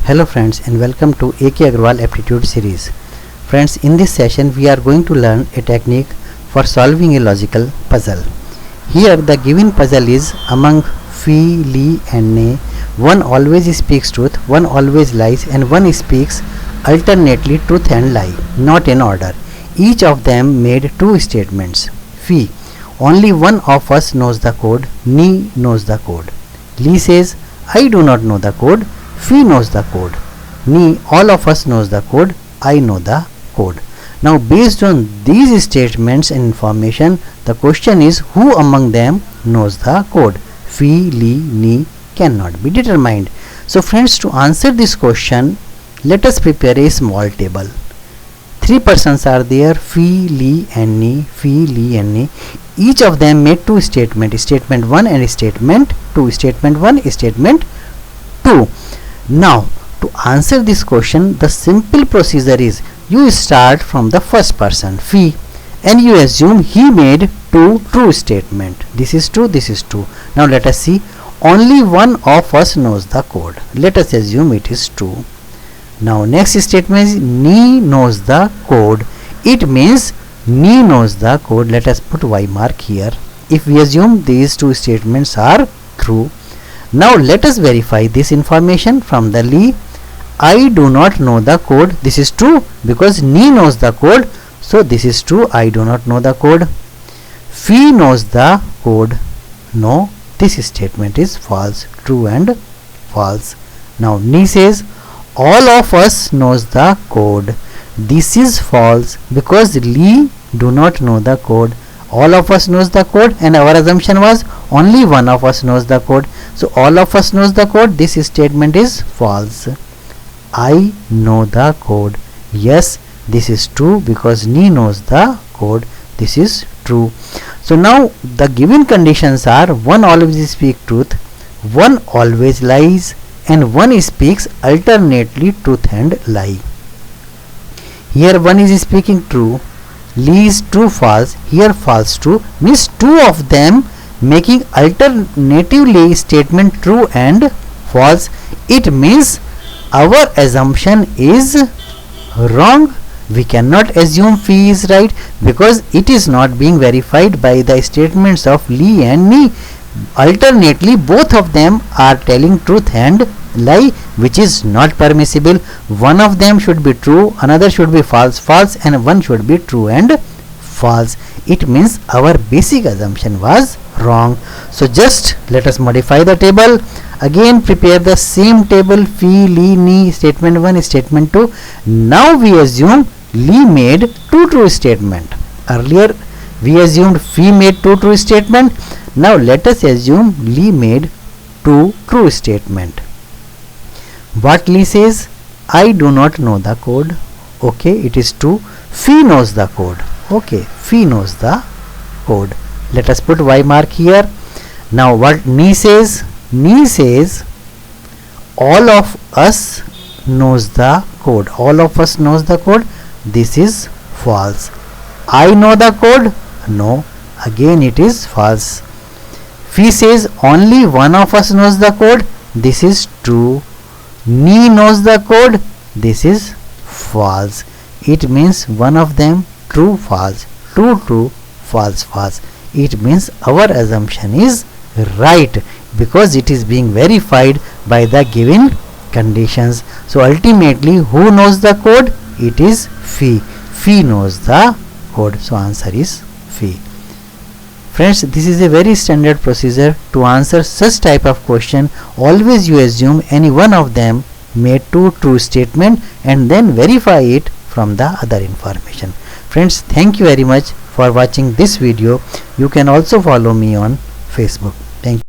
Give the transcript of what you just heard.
Hello friends, and welcome to AK Agarwal Aptitude series. Friends, in this session we are going to learn a technique for solving a logical puzzle. Here the given puzzle is among Phi, Li and Ne. One always speaks truth, one always lies, and one speaks alternately truth and lie, not in order. Each of them made two statements. Phi: only one of us knows the code. Ni knows the code. Li says, I do not know the code. Phi knows the code. Ni: all of us knows the code. I know the code. Now based on these statements and information, the question is who among them knows the code. Phi, Li, Ni cannot be determined. So friends, to answer this question, let us prepare a small table. Three persons are there: Phi, Li and Ni. Phi, Li and Ni. Each of them made two statements, statement 1 and statement 2. Statement 1, statement 2. Now to answer this question, the simple procedure is you start from the first person, Phi, and you assume he made two true statements. This is true, this is true. Now let us see. Only one of us knows the code. Let us assume it is true. Now next statement is Ni knows the code. It means Ni knows the code. Let us put Y mark here. If we assume these two statements are true. Now let us verify this information from the Li. I do not know the code. This is true because Ni knows the code. So this is true. I do not know the code. Phi knows the code. No, this statement is false. True and false. Now Ni says all of us knows the code. This is false because Li do not know the code. All of us knows the code, and our assumption was only one of us knows the code. So all of us knows the code. This statement is false. I know the code. Yes, this is true because Ni knows the code. This is true. So now the given conditions are one always speaks truth, one always lies, and one speaks alternately truth and lie. Here one is speaking true, Li is true false, here false true, means two of them making alternatively statement true and false. It means our assumption is wrong. We cannot assume Phi is right because it is not being verified by the statements of Li and Ni. Alternately both of them are telling truth and lie, which is not permissible. One of them should be true, another should be false, and one should be true and false. It means our basic assumption was wrong. So just let us modify the table. Again prepare the same table: Phi, Li, Ni, statement 1, statement 2. Now we assume Li made two true statements. Earlier we assumed Phi made two true statements. Now let us assume Li made two true statements. What Li says? I do not know the code. Okay, it is true. Phi knows the code. Okay, Phi knows the code. Let us put Y mark here. Now what Ni says? Ni says all of us knows the code. All of us knows the code. This is false. I know the code. No, again it is false. Phi says only one of us knows the code. This is true. Ni knows the code. This is false. It means one of them true false, true false false. It means our assumption is right because it is being verified by the given conditions. So ultimately who knows the code? It is Phi. Phi knows the code. So answer is Phi. Friends, this is a very standard procedure to answer such type of question. Always you assume any one of them made two true statements and then verify it from the other information. Friends, thank you very much for watching this video. You can also follow me on Facebook. Thank you.